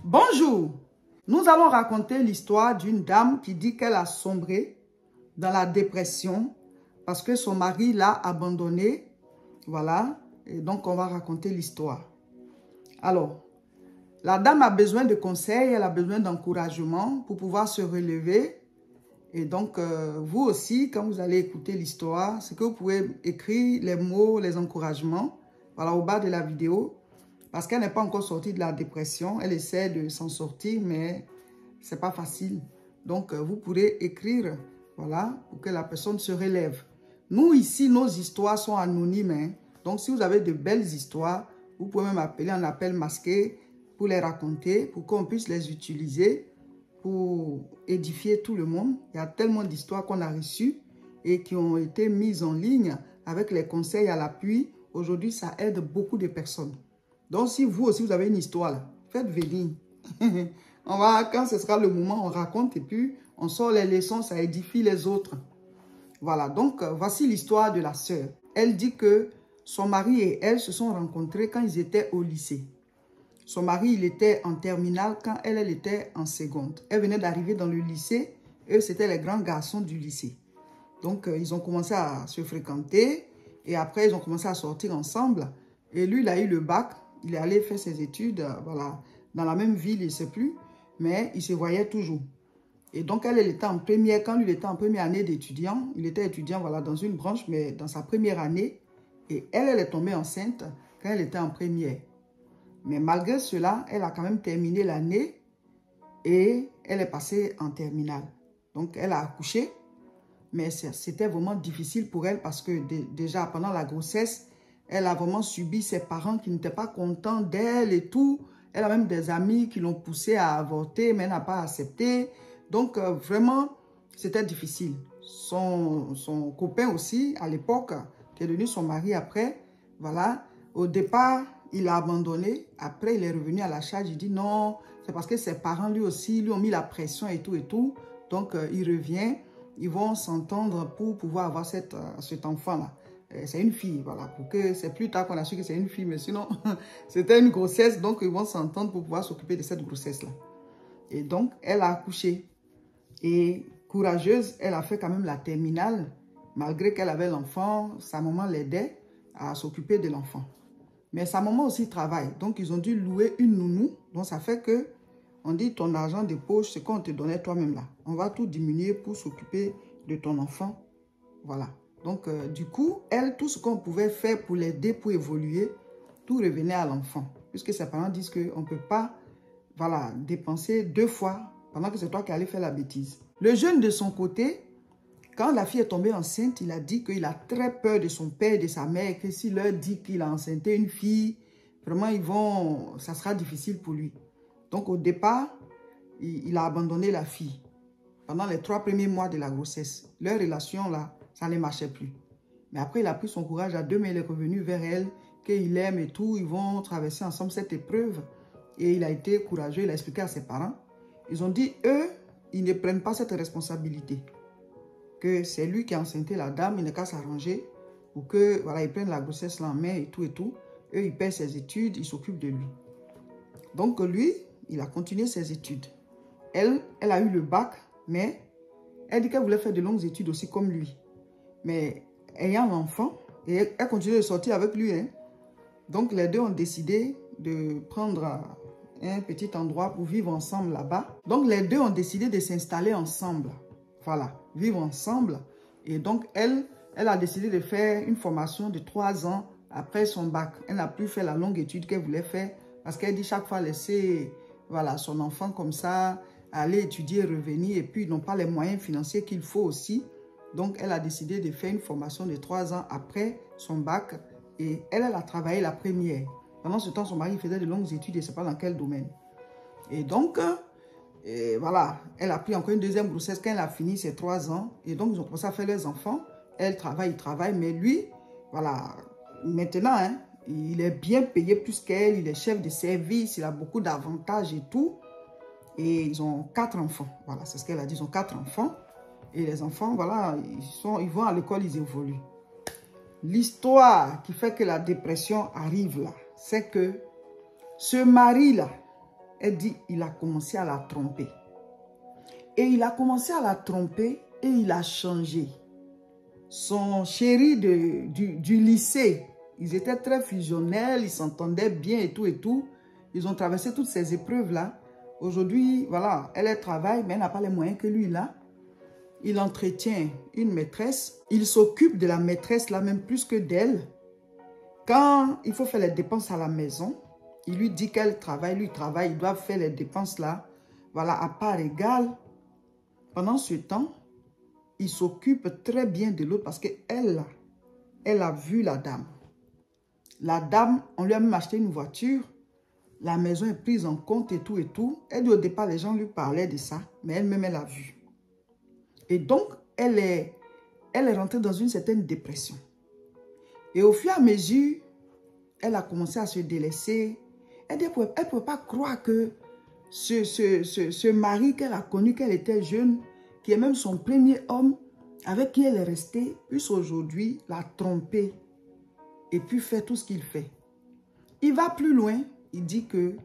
Bonjour, nous allons raconter l'histoire d'une dame qui dit qu'elle a sombré dans la dépression parce que son mari l'a abandonnée. Voilà, et donc on va raconter l'histoire. Alors, la dame a besoin de conseils, elle a besoin d'encouragement pour pouvoir se relever. Et donc, vous aussi, quand vous allez écouter l'histoire, c'est que vous pouvez écrire les mots, les encouragements, voilà, au bas de la vidéo. Parce qu'elle n'est pas encore sortie de la dépression. Elle essaie de s'en sortir, mais ce n'est pas facile. Donc, vous pourrez écrire, voilà, pour que la personne se relève. Nous, ici, nos histoires sont anonymes. Hein. Donc, si vous avez de belles histoires, vous pouvez même appeler un appel masqué pour les raconter, pour qu'on puisse les utiliser pour édifier tout le monde. Il y a tellement d'histoires qu'on a reçues et qui ont été mises en ligne avec les conseils à l'appui. Aujourd'hui, ça aide beaucoup de personnes. Donc, si vous aussi, vous avez une histoire, là, faites venir. On va, quand ce sera le moment, on raconte et puis on sort les leçons, ça édifie les autres. Voilà, donc voici l'histoire de la sœur. Elle dit que son mari et elle se sont rencontrés quand ils étaient au lycée. Son mari, il était en terminale quand elle était en seconde. Elle venait d'arriver dans le lycée. Eux, c'était les grands garçons du lycée. Donc, ils ont commencé à se fréquenter et après, ils ont commencé à sortir ensemble. Et lui, il a eu le bac. Il est allé faire ses études, voilà, dans la même ville, il ne sait plus, mais il se voyait toujours. Et donc, elle était en première, quand lui il était en première année d'étudiant, il était étudiant, voilà, dans une branche, mais dans sa première année, et elle est tombée enceinte quand elle était en première. Mais malgré cela, elle a quand même terminé l'année et elle est passée en terminale. Donc, elle a accouché, mais c'était vraiment difficile pour elle parce que déjà, pendant la grossesse, elle a vraiment subi ses parents qui n'étaient pas contents d'elle et tout. Elle a même des amis qui l'ont poussée à avorter, mais elle n'a pas accepté. Donc, vraiment, c'était difficile. Son copain aussi, à l'époque, qui est devenu son mari après, voilà, au départ, il l'a abandonné. Après, il est revenu à la charge. Il dit non, c'est parce que ses parents, lui aussi, lui ont mis la pression et tout et tout. Donc, il revient. Ils vont s'entendre pour pouvoir avoir cet enfant-là. C'est une fille, voilà. Pour que c'est plus tard qu'on a su que c'est une fille, mais sinon, c'était une grossesse. Donc, ils vont s'entendre pour pouvoir s'occuper de cette grossesse-là. Et donc, elle a accouché. Et courageuse, elle a fait quand même la terminale. Malgré qu'elle avait l'enfant, sa maman l'aidait à s'occuper de l'enfant. Mais sa maman aussi travaille. Donc, ils ont dû louer une nounou. Donc, ça fait que, on dit, ton argent de poche, c'est qu'on te donnait toi-même là. On va tout diminuer pour s'occuper de ton enfant. Voilà. Donc, du coup, elle, tout ce qu'on pouvait faire pour l'aider, pour évoluer, tout revenait à l'enfant. Puisque ses parents disent qu'on ne peut pas, voilà, dépenser deux fois pendant que c'est toi qui allais faire la bêtise. Le jeune, de son côté, quand la fille est tombée enceinte, il a dit qu'il a très peur de son père et de sa mère, que s'il leur dit qu'il a enceinté une fille, vraiment, ça sera difficile pour lui. Donc, au départ, il a abandonné la fille pendant les 3 premiers mois de la grossesse. Leur relation, là, ça ne marchait plus. Mais après, il a pris son courage à deux, mais il est revenu vers elle, qu'il aime et tout. Ils vont traverser ensemble cette épreuve. Et il a été courageux, il a expliqué à ses parents. Ils ont dit, eux, ils ne prennent pas cette responsabilité. Que c'est lui qui a enceinté la dame, il n'a qu'à s'arranger. Ou que, voilà, ils prennent la grossesse là en main et tout et tout. Eux, ils paient ses études, ils s'occupent de lui. Donc, lui, il a continué ses études. Elle a eu le bac, mais elle dit qu'elle voulait faire de longues études aussi comme lui. Mais ayant l'enfant, et elle continue de sortir avec lui. Hein. Donc, les deux ont décidé de prendre un petit endroit pour vivre ensemble là-bas. Donc, les deux ont décidé de s'installer ensemble. Voilà, vivre ensemble. Et donc, elle a décidé de faire une formation de 3 ans après son bac. Elle n'a plus fait la longue étude qu'elle voulait faire parce qu'elle dit chaque fois laisser, voilà, son enfant comme ça, aller étudier, revenir, et puis ils n'ont pas les moyens financiers qu'il faut aussi. Donc, elle a décidé de faire une formation de 3 ans après son bac. Et elle a travaillé la première. Pendant ce temps, son mari faisait de longues études et je ne sais pas dans quel domaine. Et donc, voilà, elle a pris encore une deuxième grossesse quand elle a fini ses 3 ans. Et donc, ils ont commencé à faire leurs enfants. Elle travaille, il travaille. Mais lui, voilà, maintenant, hein, il est bien payé plus qu'elle. Il est chef de service, il a beaucoup d'avantages et tout. Et ils ont 4 enfants. Voilà, c'est ce qu'elle a dit. Ils ont 4 enfants. Et les enfants, voilà, ils vont à l'école, ils évoluent. L'histoire qui fait que la dépression arrive là, c'est que ce mari-là, Elle dit, il a commencé à la tromper. Et il a commencé à la tromper et il a changé. Son chéri du lycée, ils étaient très fusionnels, ils s'entendaient bien et tout. Ils ont traversé toutes ces épreuves-là. Aujourd'hui, voilà, elle travaille, mais elle n'a pas les moyens que lui, là. Il entretient une maîtresse. Il s'occupe de la maîtresse, là, même plus que d'elle. Quand il faut faire les dépenses à la maison, il lui dit qu'elle travaille, lui travaille, il doit faire les dépenses, là, voilà, à part égale. Pendant ce temps, il s'occupe très bien de l'autre parce qu'elle, elle a vu la dame. La dame, on lui a même acheté une voiture. La maison est prise en compte et tout. Elle dit au départ, les gens lui parlaient de ça, mais elle-même, elle a vu. Et donc, elle est rentrée dans une certaine dépression. Et au fur et à mesure, elle a commencé à se délaisser. Elle ne pouvait pas croire que ce mari qu'elle a connu, qu'elle était jeune, qui est même son premier homme, avec qui elle est restée, puisse aujourd'hui la tromper et puis faire tout ce qu'il fait. Il va plus loin. Il dit que,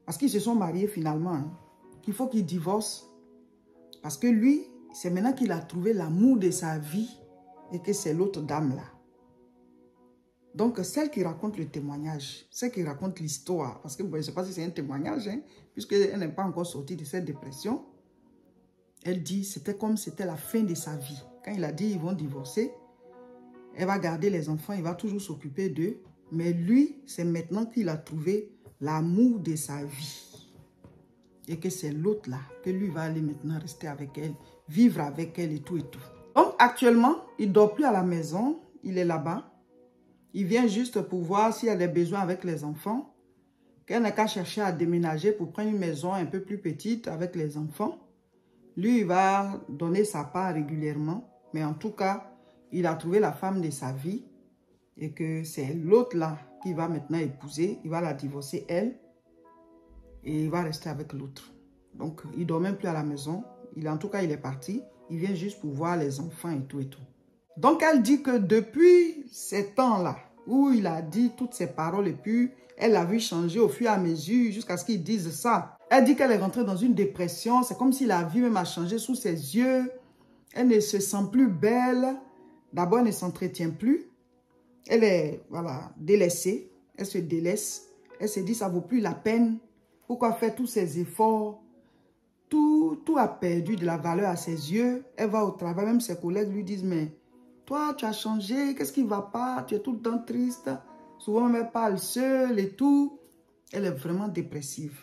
parce qu'ils se sont mariés finalement, hein, qu'il faut qu'il divorce. Parce que lui, c'est maintenant qu'il a trouvé l'amour de sa vie et que c'est l'autre dame là. Donc, celle qui raconte le témoignage, celle qui raconte l'histoire, parce que bon, je ne sais pas si c'est un témoignage, hein, puisqu'elle n'est pas encore sortie de cette dépression, elle dit c'était comme c'était la fin de sa vie. Quand il a dit ils vont divorcer, elle va garder les enfants, il va toujours s'occuper d'eux. Mais lui, c'est maintenant qu'il a trouvé l'amour de sa vie. Et que c'est l'autre là, que lui va aller maintenant rester avec elle, vivre avec elle et tout. Donc actuellement, il ne dort plus à la maison, il est là-bas. Il vient juste pour voir s'il y a des besoins avec les enfants. Qu'elle n'a qu'à chercher à déménager pour prendre une maison un peu plus petite avec les enfants. Lui, il va donner sa part régulièrement. Mais en tout cas, il a trouvé la femme de sa vie. Et que c'est l'autre là qui va maintenant épouser. Il va la divorcer, elle. Et il va rester avec l'autre. Donc, il ne dort même plus à la maison. En tout cas, il est parti. Il vient juste pour voir les enfants et tout. Donc, elle dit que depuis ces temps-là, où il a dit toutes ces paroles et puis elle l'a vu changer au fur et à mesure jusqu'à ce qu'il dise ça. Elle dit qu'elle est rentrée dans une dépression. C'est comme si la vie même a changé sous ses yeux. Elle ne se sent plus belle. D'abord, elle ne s'entretient plus. Elle est, voilà, délaissée. Elle se délaisse. Elle se dit, ça ne vaut plus la peine. Pourquoi faire tous ces efforts? Tout a perdu de la valeur à ses yeux. Elle va au travail, même ses collègues lui disent, mais toi, tu as changé, qu'est-ce qui ne va pas? Tu es tout le temps triste. Souvent, elle parle seule et tout. Elle est vraiment dépressive.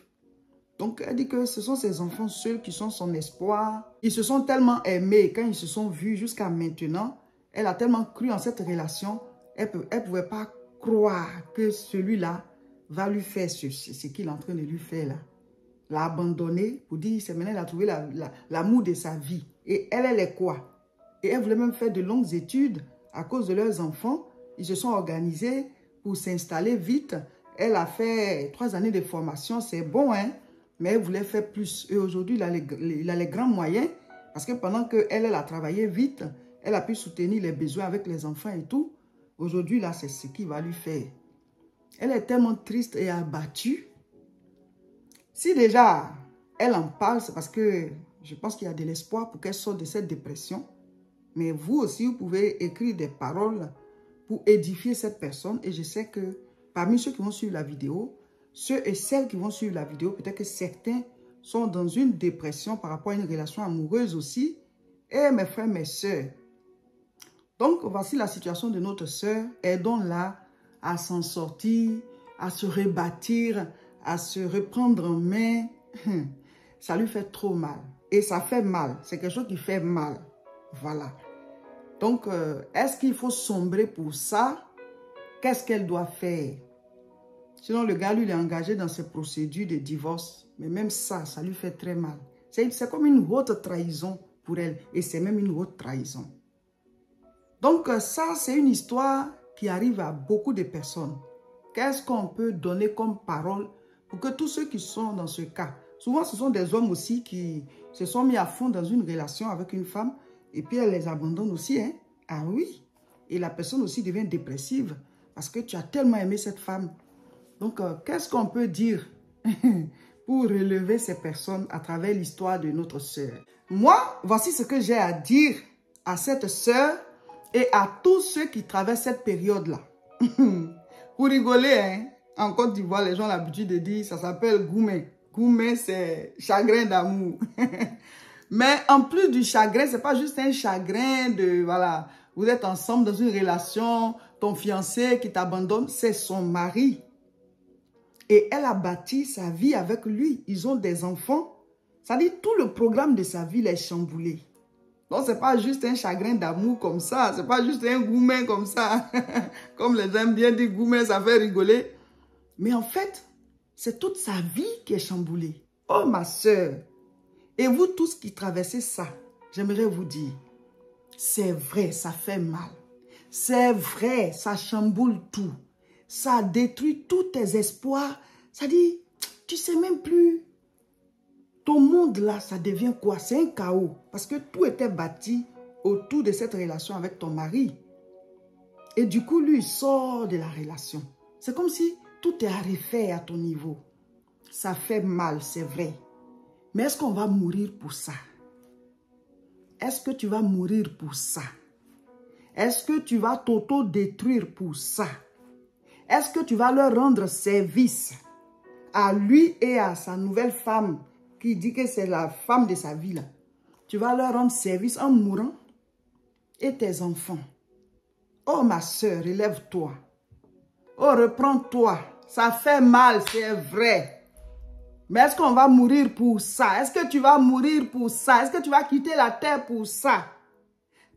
Donc, elle dit que ce sont ses enfants seuls qui sont son espoir. Ils se sont tellement aimés quand ils se sont vus jusqu'à maintenant. Elle a tellement cru en cette relation. Elle ne pouvait pas croire que celui-là va lui faire ce qu'il est en train de lui faire là. L'a abandonné pour dire, c'est maintenant qu'elle a trouvé l'amour de sa vie. Et elle est quoi? Et elle voulait même faire de longues études à cause de leurs enfants. Ils se sont organisés pour s'installer vite. Elle a fait 3 années de formation, c'est bon, hein? Mais elle voulait faire plus. Et aujourd'hui, il a les grands moyens. Parce que pendant qu'elle a travaillé vite, elle a pu soutenir les besoins avec les enfants et tout. Aujourd'hui, là, c'est ce qu'il va lui faire. Elle est tellement triste et abattue. Si déjà, elle en parle, c'est parce que je pense qu'il y a de l'espoir pour qu'elle sorte de cette dépression. Mais vous aussi, vous pouvez écrire des paroles pour édifier cette personne. Et je sais que parmi ceux qui vont suivre la vidéo, ceux et celles qui vont suivre la vidéo, peut-être que certains sont dans une dépression par rapport à une relation amoureuse aussi. Et mes frères, mes sœurs. Donc, voici la situation de notre sœur. Aidons-la à s'en sortir, à se rebâtir, à se reprendre en main. Ça lui fait trop mal. Et ça fait mal. C'est quelque chose qui fait mal. Voilà. Donc, est-ce qu'il faut sombrer pour ça? Qu'est-ce qu'elle doit faire? Sinon, le gars, lui, il est engagé dans ces procédures de divorce. Mais même ça, ça lui fait très mal. C'est comme une haute trahison pour elle. Et c'est même une haute trahison. Donc, ça, c'est une histoire qui arrive à beaucoup de personnes. Qu'est-ce qu'on peut donner comme parole pour que tous ceux qui sont dans ce cas, souvent, ce sont des hommes aussi qui se sont mis à fond dans une relation avec une femme et puis elle les abandonne aussi, hein? Ah oui. Et la personne aussi devient dépressive parce que tu as tellement aimé cette femme. Donc, qu'est-ce qu'on peut dire pour relever ces personnes à travers l'histoire de notre sœur. Moi, voici ce que j'ai à dire à cette sœur et à tous ceux qui traversent cette période-là. Pour rigoler, hein, en Côte d'Ivoire, les gens ont l'habitude de dire, ça s'appelle goumé. Goumé, c'est chagrin d'amour. Mais en plus du chagrin, c'est pas juste un chagrin de, voilà, vous êtes ensemble dans une relation, ton fiancé qui t'abandonne, c'est son mari. Et elle a bâti sa vie avec lui. Ils ont des enfants. Ça dit, tout le programme de sa vie est chamboulé. Donc, c'est pas juste un chagrin d'amour comme ça. C'est pas juste un gourmet comme ça. Comme les aiment bien dire gourmet, ça fait rigoler. Mais en fait, c'est toute sa vie qui est chamboulée. Oh, ma soeur. Et vous tous qui traversez ça, j'aimerais vous dire, c'est vrai, ça fait mal. C'est vrai, ça chamboule tout. Ça détruit tous tes espoirs. Ça dit, tu sais même plus. Ton monde là, ça devient quoi? C'est un chaos. Parce que tout était bâti autour de cette relation avec ton mari. Et du coup, lui, il sort de la relation. C'est comme si tout est à refaire à ton niveau. Ça fait mal, c'est vrai. Mais est-ce qu'on va mourir pour ça? Est-ce que tu vas mourir pour ça? Est-ce que tu vas t'auto-détruire pour ça? Est-ce que tu vas leur rendre service à lui et à sa nouvelle femme qui dit que c'est la femme de sa vie là? Tu vas leur rendre service en mourant? Et tes enfants? Oh ma soeur, relève-toi. Oh, reprends-toi. Ça fait mal, c'est vrai. Mais est-ce qu'on va mourir pour ça? Est-ce que tu vas mourir pour ça? Est-ce que tu vas quitter la terre pour ça?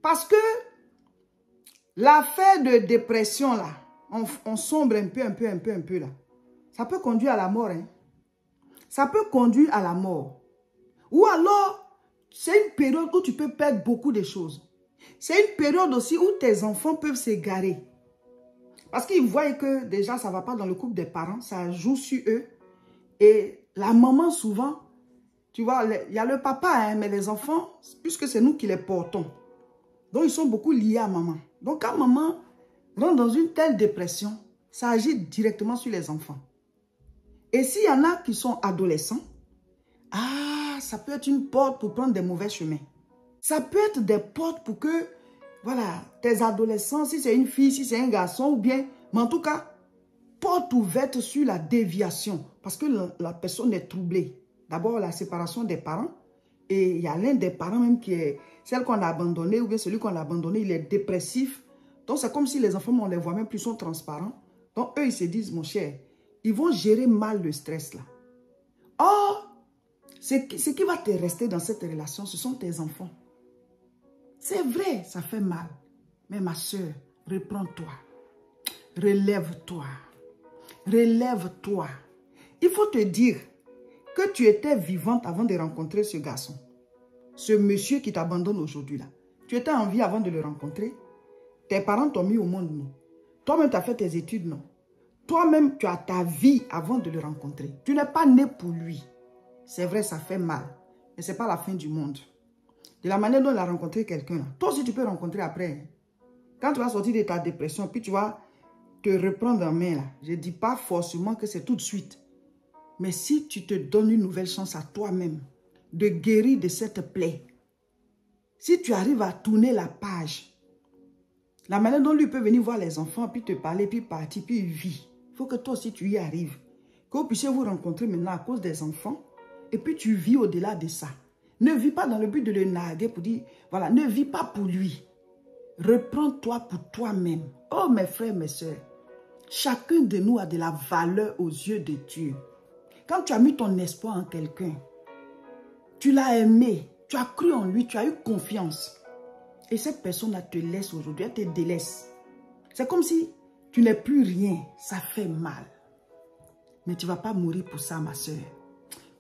Parce que l'affaire de dépression là, on sombre un peu là. Ça peut conduire à la mort. Hein? Ça peut conduire à la mort. Ou alors, c'est une période où tu peux perdre beaucoup de choses. C'est une période aussi où tes enfants peuvent s'égarer. Parce qu'ils voient que déjà, ça ne va pas dans le couple des parents. Ça joue sur eux. Et la maman, souvent, tu vois, il y a le papa, hein, mais les enfants, puisque c'est nous qui les portons. Donc, ils sont beaucoup liés à maman. Donc, quand maman rentre dans une telle dépression, ça agit directement sur les enfants. Et s'il y en a qui sont adolescents, ça peut être une porte pour prendre des mauvais chemins. Ça peut être des portes pour que, voilà, tes adolescents, si c'est une fille, si c'est un garçon, ou bien, mais en tout cas, porte ouverte sur la déviation, parce que la personne est troublée. D'abord, la séparation des parents, et il y a l'un des parents même qui est, celle qu'on a abandonnée, ou bien celui qu'on a abandonné, il est dépressif. Donc, c'est comme si les enfants, on ne les voit même plus, sont transparents. Donc, eux, ils se disent, mon cher, ils vont gérer mal le stress là. Or, ce qui va te rester dans cette relation, ce sont tes enfants. C'est vrai, ça fait mal. Mais ma soeur, reprends-toi. Relève-toi. Relève-toi. Il faut te dire que tu étais vivante avant de rencontrer ce garçon. Ce monsieur qui t'abandonne aujourd'hui là. Tu étais en vie avant de le rencontrer. Tes parents t'ont mis au monde, non? Toi-même, tu as fait tes études, non? Toi-même, tu as ta vie avant de le rencontrer. Tu n'es pas né pour lui. C'est vrai, ça fait mal. Mais ce n'est pas la fin du monde. De la manière dont il a rencontré quelqu'un, toi aussi, tu peux rencontrer après. Quand tu vas sortir de ta dépression, puis tu vas te reprendre en main, là. Je ne dis pas forcément que c'est tout de suite. Mais si tu te donnes une nouvelle chance à toi-même de guérir de cette plaie, si tu arrives à tourner la page, la manière dont lui peut venir voir les enfants, puis te parler, puis partir, puis il vit. Il faut que toi aussi tu y arrives. Que vous puissiez vous rencontrer maintenant à cause des enfants. Et puis tu vis au-delà de ça. Ne vis pas dans le but de le narguer pour dire, voilà, ne vis pas pour lui. Reprends-toi pour toi-même. Oh mes frères, mes soeurs, chacun de nous a de la valeur aux yeux de Dieu. Quand tu as mis ton espoir en quelqu'un, tu l'as aimé, tu as cru en lui, tu as eu confiance. Et cette personne-là te laisse aujourd'hui, elle te délaisse. C'est comme si tu n'es plus rien, ça fait mal. Mais tu ne vas pas mourir pour ça, ma soeur.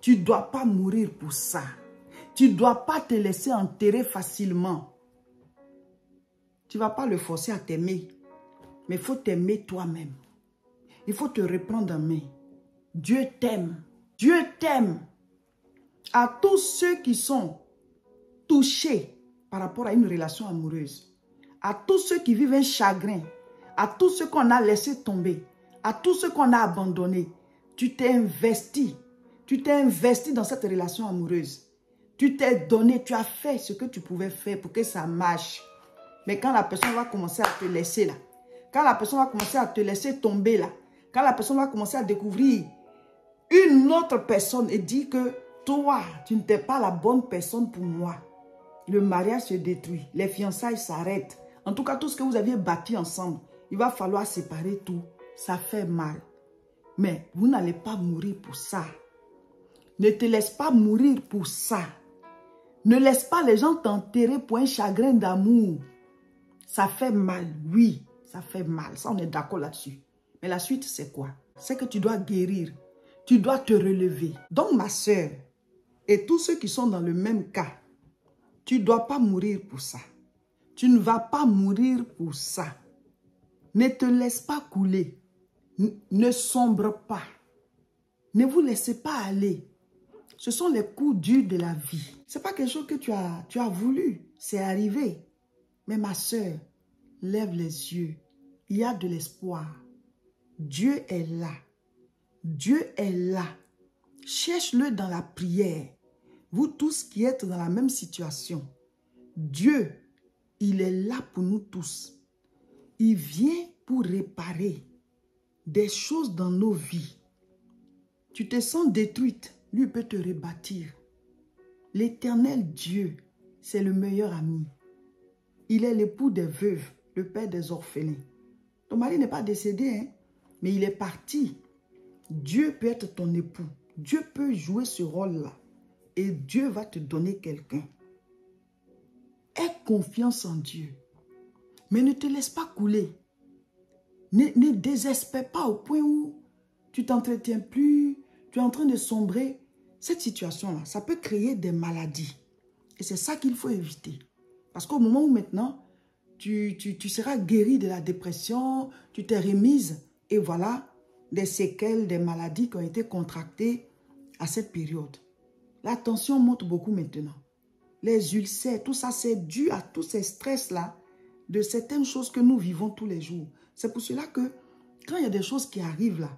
Tu ne dois pas mourir pour ça. Tu ne dois pas te laisser enterrer facilement. Tu ne vas pas le forcer à t'aimer. Mais il faut t'aimer toi-même. Il faut te reprendre en main. Dieu t'aime. Dieu t'aime. À tous ceux qui sont touchés par rapport à une relation amoureuse, à tous ceux qui vivent un chagrin, à tous ceux qu'on a laissé tomber, à tous ceux qu'on a abandonnés, tu t'es investi Tu t'es investi dans cette relation amoureuse. Tu t'es donné, tu as fait ce que tu pouvais faire pour que ça marche. Mais quand la personne va commencer à te laisser là, quand la personne va commencer à te laisser tomber là, quand la personne va commencer à découvrir une autre personne et dire que toi, tu n'étais pas la bonne personne pour moi, le mariage se détruit, les fiançailles s'arrêtent. En tout cas, tout ce que vous aviez bâti ensemble, il va falloir séparer tout. Ça fait mal. Mais vous n'allez pas mourir pour ça. Ne te laisse pas mourir pour ça. Ne laisse pas les gens t'enterrer pour un chagrin d'amour. Ça fait mal, oui, ça fait mal. Ça, on est d'accord là-dessus. Mais la suite, c'est quoi? C'est que tu dois guérir. Tu dois te relever. Donc, ma soeur, et tous ceux qui sont dans le même cas, tu ne dois pas mourir pour ça. Tu ne vas pas mourir pour ça. Ne te laisse pas couler. Ne sombre pas. Ne vous laissez pas aller. Ce sont les coups durs de la vie. Ce n'est pas quelque chose que tu as voulu. C'est arrivé. Mais ma soeur, lève les yeux. Il y a de l'espoir. Dieu est là. Dieu est là. Cherche-le dans la prière. Vous tous qui êtes dans la même situation. Dieu, il est là pour nous tous. Il vient pour réparer des choses dans nos vies. Tu te sens détruite, lui peut te rebâtir. L'Éternel Dieu, c'est le meilleur ami. Il est l'époux des veuves, le père des orphelins. Ton mari n'est pas décédé, hein, mais il est parti. Dieu peut être ton époux. Dieu peut jouer ce rôle-là. Et Dieu va te donner quelqu'un. Aie confiance en Dieu. Mais ne te laisse pas couler. Ne désespère pas au point où tu t'entretiens plus, tu es en train de sombrer. Cette situation-là, ça peut créer des maladies. Et c'est ça qu'il faut éviter. Parce qu'au moment où maintenant, tu seras guéri de la dépression, tu t'es remise, et voilà, des séquelles, des maladies qui ont été contractées à cette période. La tension monte beaucoup maintenant. Les ulcères, tout ça, c'est dû à tous ces stress-là, de certaines choses que nous vivons tous les jours. C'est pour cela que, quand il y a des choses qui arrivent là,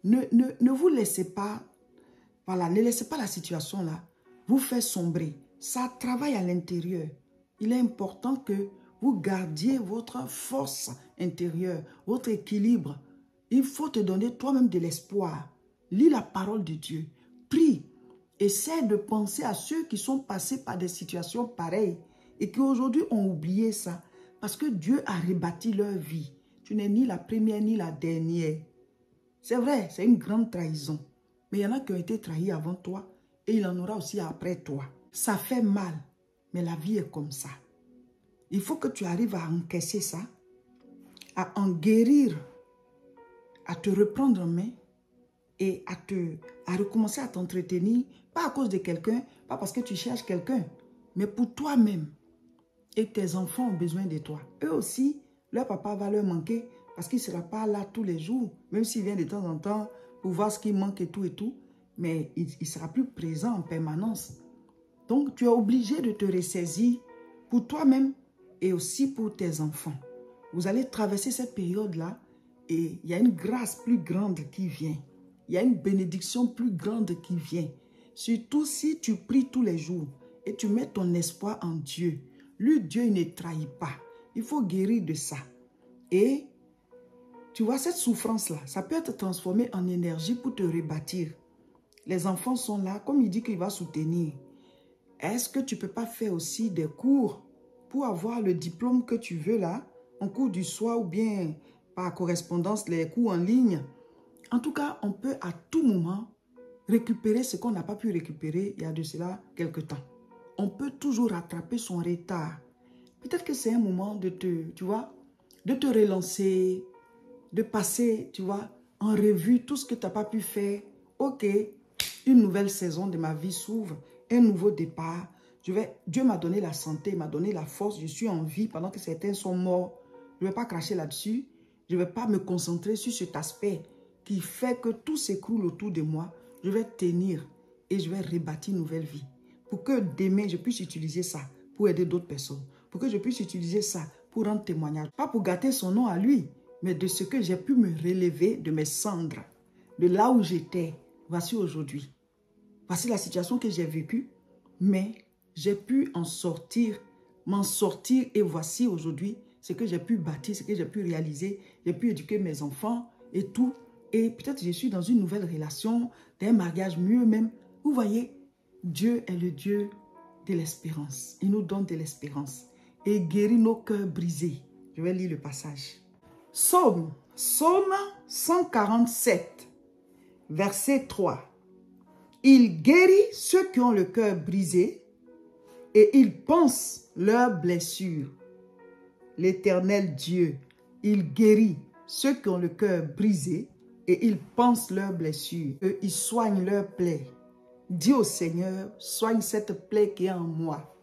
ne vous laissez pas, voilà, ne laissez pas la situation là vous faire sombrer. Ça travaille à l'intérieur. Il est important que vous gardiez votre force intérieure, votre équilibre. Il faut te donner toi-même de l'espoir. Lis la parole de Dieu. Prie. Essaie de penser à ceux qui sont passés par des situations pareilles et qui aujourd'hui ont oublié ça parce que Dieu a rebâti leur vie. Tu n'es ni la première ni la dernière. C'est vrai, c'est une grande trahison. Mais il y en a qui ont été trahis avant toi et il en aura aussi après toi. Ça fait mal, mais la vie est comme ça. Il faut que tu arrives à encaisser ça, à en guérir, à te reprendre en main et à recommencer à t'entretenir, pas à cause de quelqu'un, pas parce que tu cherches quelqu'un, mais pour toi-même. Et tes enfants ont besoin de toi. Eux aussi, leur papa va leur manquer parce qu'il ne sera pas là tous les jours, même s'il vient de temps en temps pour voir ce qui manque et tout, mais il ne sera plus présent en permanence. Donc, tu es obligé de te ressaisir pour toi-même et aussi pour tes enfants. Vous allez traverser cette période-là et il y a une grâce plus grande qui vient. Il y a une bénédiction plus grande qui vient. Surtout si tu pries tous les jours et tu mets ton espoir en Dieu. Lui, Dieu, il ne trahit pas. Il faut guérir de ça. Et tu vois, cette souffrance-là, ça peut être transformé en énergie pour te rebâtir. Les enfants sont là, comme il dit qu'il va soutenir. Est-ce que tu ne peux pas faire aussi des cours pour avoir le diplôme que tu veux là, en cours du soir ou bien par correspondance, les cours en ligne? En tout cas, on peut à tout moment récupérer ce qu'on n'a pas pu récupérer il y a de cela quelque temps. On peut toujours rattraper son retard. Peut-être que c'est un moment de te relancer, de passer, tu vois, en revue tout ce que tu n'as pas pu faire. Ok, une nouvelle saison de ma vie s'ouvre, un nouveau départ. Dieu m'a donné la santé, m'a donné la force, je suis en vie pendant que certains sont morts. Je ne vais pas cracher là-dessus. Je ne vais pas me concentrer sur cet aspect qui fait que tout s'écroule autour de moi. Je vais tenir et je vais rebâtir une nouvelle vie. Pour que demain, je puisse utiliser ça pour aider d'autres personnes. Pour que je puisse utiliser ça pour rendre témoignage. Pas pour gâter son nom à lui, mais de ce que j'ai pu me relever de mes cendres. De là où j'étais, voici aujourd'hui. voici la situation que j'ai vécue, mais j'ai pu en sortir, m'en sortir et voici aujourd'hui ce que j'ai pu bâtir, ce que j'ai pu réaliser, j'ai pu éduquer mes enfants et tout. Et peut-être je suis dans une nouvelle relation, d'un mariage mieux même. Vous voyez, Dieu est le Dieu de l'espérance. Il nous donne de l'espérance et guérit nos cœurs brisés. Je vais lire le passage. Psaume 147, verset 3. Il guérit ceux qui ont le cœur brisé et il pense leurs blessures. L'Éternel Dieu, il guérit ceux qui ont le cœur brisé et il pense leurs blessures. Et il soigne leurs plaies. Dis au Seigneur, soigne cette plaie qui est en moi.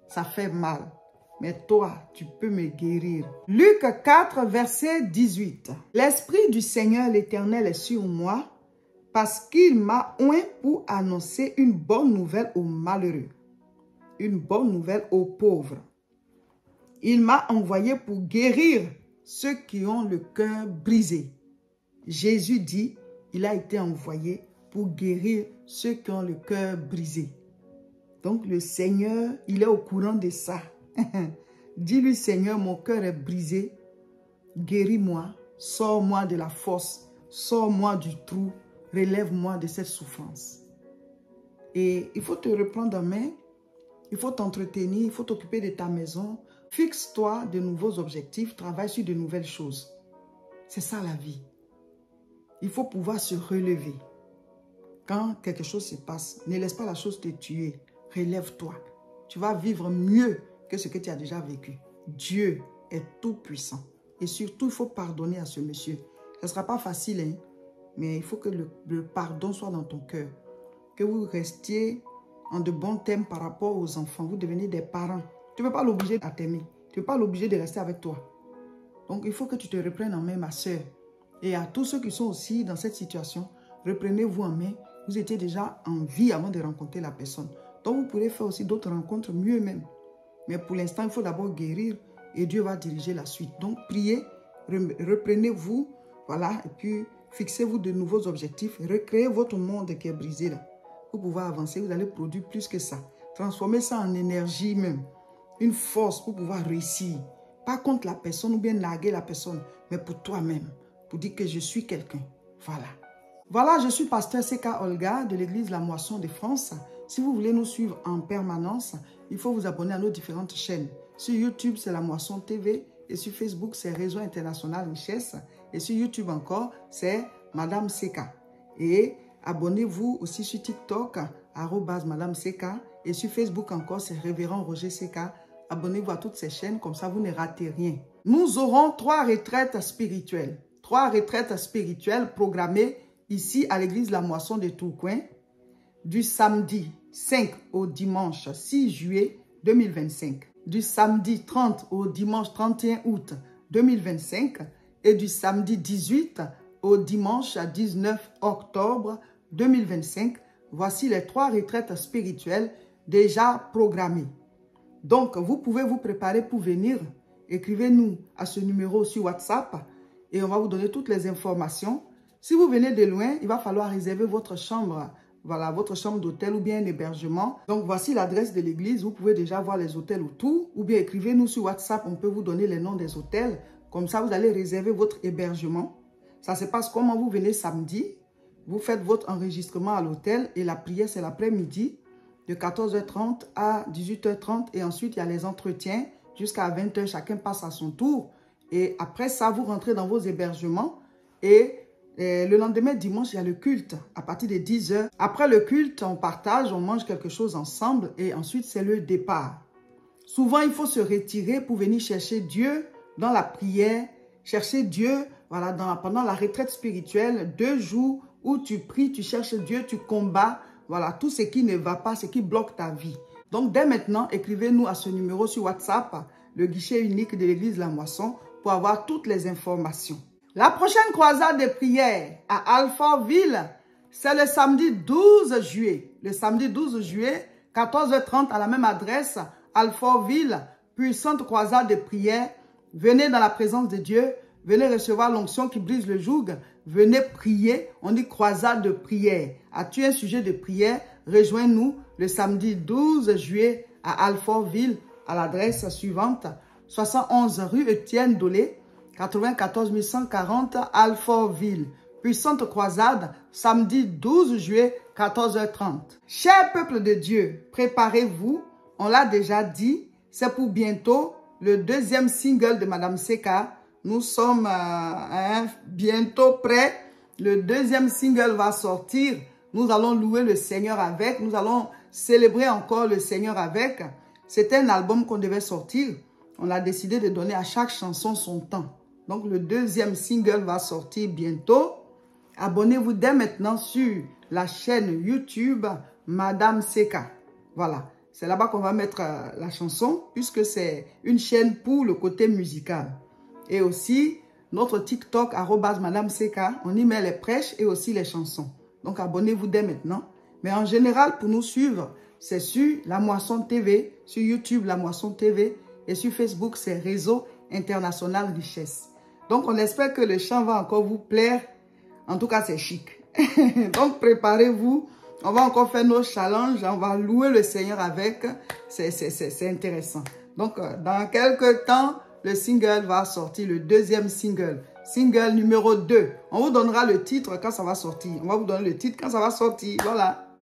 Ça fait mal. Mais toi, tu peux me guérir. Luc 4, verset 18. L'Esprit du Seigneur l'Éternel est sur moi parce qu'il m'a oint pour annoncer une bonne nouvelle aux malheureux, une bonne nouvelle aux pauvres. Il m'a envoyé pour guérir ceux qui ont le cœur brisé. Jésus dit, il a été envoyé pour guérir ceux qui ont le cœur brisé. Donc le Seigneur, il est au courant de ça. Dis-lui, Seigneur, mon cœur est brisé. Guéris-moi, sors-moi de la fosse, sors-moi du trou, relève-moi de cette souffrance. Et il faut te reprendre en main, il faut t'entretenir, il faut t'occuper de ta maison. Fixe-toi de nouveaux objectifs, travaille sur de nouvelles choses. C'est ça la vie. Il faut pouvoir se relever. Quand quelque chose se passe, ne laisse pas la chose te tuer. Relève-toi. Tu vas vivre mieux que ce que tu as déjà vécu. Dieu est tout puissant. Et surtout, il faut pardonner à ce monsieur. Ce ne sera pas facile, hein? Mais il faut que le pardon soit dans ton cœur. Que vous restiez en de bons termes par rapport aux enfants. Vous devenez des parents. Tu ne peux pas l'obliger à t'aimer. Tu ne peux pas l'obliger de rester avec toi. Donc, il faut que tu te reprennes en main, ma soeur. Et à tous ceux qui sont aussi dans cette situation, reprenez-vous en main. Vous étiez déjà en vie avant de rencontrer la personne. Donc, vous pourrez faire aussi d'autres rencontres mieux même. Mais pour l'instant, il faut d'abord guérir et Dieu va diriger la suite. Donc, priez, reprenez-vous, voilà, et puis fixez-vous de nouveaux objectifs. Recréez votre monde qui est brisé là. Pour pouvoir avancer, vous allez produire plus que ça. Transformez ça en énergie même. Une force pour pouvoir réussir. Pas contre la personne ou bien narguer la personne, mais pour toi-même. Pour dire que je suis quelqu'un. Voilà. Voilà, je suis pasteur Seka Olga de l'église La Moisson de France. Si vous voulez nous suivre en permanence, il faut vous abonner à nos différentes chaînes. Sur YouTube, c'est La Moisson TV. Et sur Facebook, c'est Réseau International Richesse. Et sur YouTube encore, c'est Madame Seka. Et abonnez-vous aussi sur TikTok, @Madame Seka. Et sur Facebook encore, c'est Révérend Roger Seka. Abonnez-vous à toutes ces chaînes, comme ça vous ne ratez rien. Nous aurons 3 retraites spirituelles. 3 retraites spirituelles programmées ici à l'église La Moisson de Tourcoing, du samedi 5 au dimanche 6 juillet 2025, du samedi 30 au dimanche 31 août 2025 et du samedi 18 au dimanche 19 octobre 2025. Voici les 3 retraites spirituelles déjà programmées. Donc, vous pouvez vous préparer pour venir. Écrivez-nous à ce numéro sur WhatsApp et on va vous donner toutes les informations. Si vous venez de loin, il va falloir réserver votre chambre. Voilà, votre chambre d'hôtel ou bien un hébergement. Donc, voici l'adresse de l'église. Vous pouvez déjà voir les hôtels autour. Ou bien écrivez-nous sur WhatsApp. On peut vous donner les noms des hôtels. Comme ça, vous allez réserver votre hébergement. Ça se passe comment? Vous venez samedi. Vous faites votre enregistrement à l'hôtel. Et la prière, c'est l'après-midi. De 14h30 à 18h30. Et ensuite, il y a les entretiens. Jusqu'à 20h, chacun passe à son tour. Et après ça, vous rentrez dans vos hébergements. Et le lendemain, dimanche, il y a le culte à partir de 10h. Après le culte, on partage, on mange quelque chose ensemble et ensuite, c'est le départ. Souvent, il faut se retirer pour venir chercher Dieu dans la prière, chercher Dieu voilà, pendant la retraite spirituelle, 2 jours où tu pries, tu cherches Dieu, tu combats voilà, tout ce qui ne va pas, ce qui bloque ta vie. Donc, dès maintenant, écrivez-nous à ce numéro sur WhatsApp, le guichet unique de l'église La Moisson, pour avoir toutes les informations. La prochaine croisade de prière à Alfortville, c'est le samedi 12 juillet. Le samedi 12 juillet, 14h30 à la même adresse, Alfortville, puissante croisade de prière. Venez dans la présence de Dieu, venez recevoir l'onction qui brise le joug, venez prier. On dit croisade de prière. As-tu un sujet de prière? rejoins-nous le samedi 12 juillet à Alfortville à l'adresse suivante, 71 rue Étienne Dolé, 94 140 Alfortville. Puissante croisade, samedi 12 juillet, 14h30. Chers peuple de Dieu, préparez-vous, on l'a déjà dit, c'est pour bientôt le deuxième single de Madame Seka. Nous sommes bientôt prêts. Le deuxième single va sortir. Nous allons louer le Seigneur avec. Nous allons célébrer encore le Seigneur avec. C'était un album qu'on devait sortir. On a décidé de donner à chaque chanson son temps. Donc le deuxième single va sortir bientôt. Abonnez-vous dès maintenant sur la chaîne YouTube Madame Seka. Voilà, c'est là-bas qu'on va mettre la chanson puisque c'est une chaîne pour le côté musical. Et aussi notre TikTok @Madame Seka, on y met les prêches et aussi les chansons. Donc abonnez-vous dès maintenant. Mais en général, pour nous suivre, c'est sur La Moisson TV, sur YouTube La Moisson TV et sur Facebook, c'est Réseau International Richesse. Donc on espère que le chant va encore vous plaire. En tout cas, c'est chic. Donc, préparez-vous. On va encore faire nos challenges. On va louer le Seigneur avec. C'est intéressant. Donc, dans quelques temps, le single va sortir. Le deuxième single. Single numéro 2. On vous donnera le titre quand ça va sortir. On va vous donner le titre quand ça va sortir. Voilà.